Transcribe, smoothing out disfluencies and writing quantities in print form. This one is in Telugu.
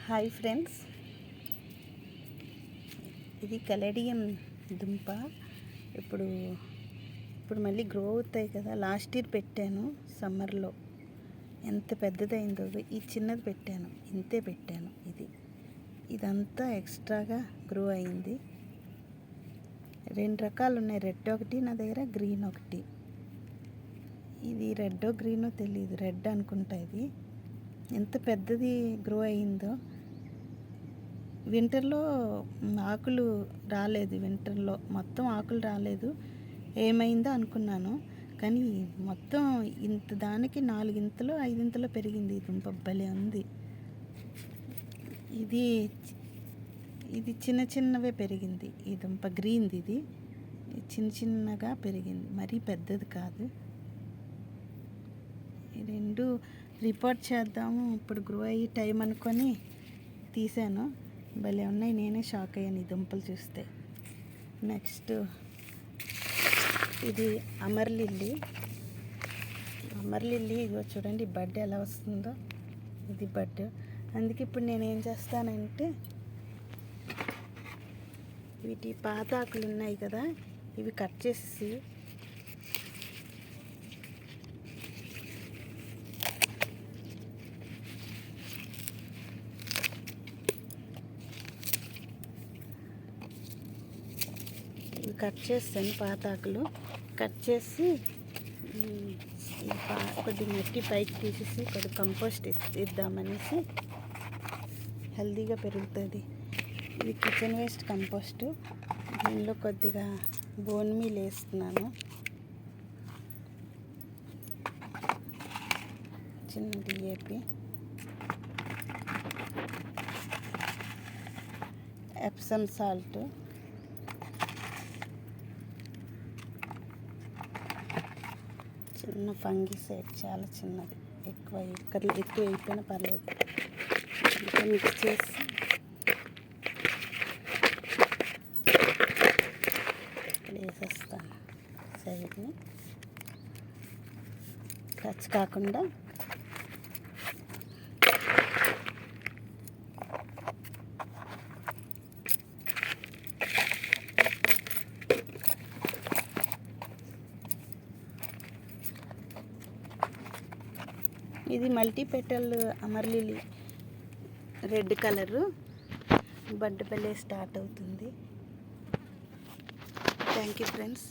హాయ్ ఫ్రెండ్స్, ఇది కలేడియం దుంప. ఇప్పుడు మళ్ళీ గ్రో అవుతాయి కదా. లాస్ట్ ఇయర్ పెట్టాను సమ్మర్లో, ఎంత పెద్దదైందో. ఈ చిన్నది పెట్టాను, ఇంతే పెట్టాను. ఇదంతా ఎక్స్ట్రాగా గ్రో అయింది. 2 రకాలు ఉన్నాయి, రెడ్ ఒకటి నా దగ్గర, గ్రీన్ ఒకటి. ఇది రెడ్డో గ్రీనో తెలియదు, రెడ్ అనుకుంటా. ఇది ఎంత పెద్దది గ్రో అయిందో. వింటర్లో ఆకులు రాలేదు, వింటర్లో మొత్తం ఆకులు రాలేదు. ఏమైందో అనుకున్నాను, కానీ మొత్తం ఇంత దానికి 4 ఇంతలో 5 ఇంతలో పెరిగింది. ఈ దుంప భలే ఉంది. ఇది చిన్న చిన్నవే పెరిగింది. ఈ దుంప గ్రీన్ది, ఇది చిన్నగా పెరిగింది, మరీ పెద్దది కాదు. ఈ 2 రిపోర్ట్ చేద్దాము, ఇప్పుడు గ్రో అయ్యి టైం అనుకొని తీసాను. భలే ఉన్నాయి, నేనే షాక్ అయ్యాను ఈ దుంపలు చూస్తే. నెక్స్ట్ ఇది అమర్లిల్లీ. ఇగో చూడండి బడ్ ఎలా వస్తుందో. ఇది బడ్. అందుకే ఇప్పుడు నేను ఏం చేస్తానంటే, వీటి పాత ఆకులు ఉన్నాయి కదా, ఇవి కట్ చేసి చేస్తాను. పాత ఆకులు కట్ చేసి కొద్ది మట్టి పైకి తీసేసి కొద్ది కంపోస్ట్ ఇద్దామనేసి, హెల్తీగా పెరుగుతుంది. ఇది కిచెన్ వేస్ట్ కంపోస్టు. దీనిలో కొద్దిగా బోన్ మీల్ వేస్తున్నాను, చిన్న DAP, ఎప్సమ్ సాల్ట్, చిన్న ఫంగిసైడ్, చాలా చిన్నది, ఎక్కువ అయిపోయినా పర్లేదు. ఇంకా మిక్స్ చేసి వేసేస్తాను సైడ్ని, టచ్ కాకుండా. ఇది మల్టీపెటల్ అమర్లిల్లీ, రెడ్ కలరు. బడ్ భలే స్టార్ట్ అవుతుంది. Thank you friends.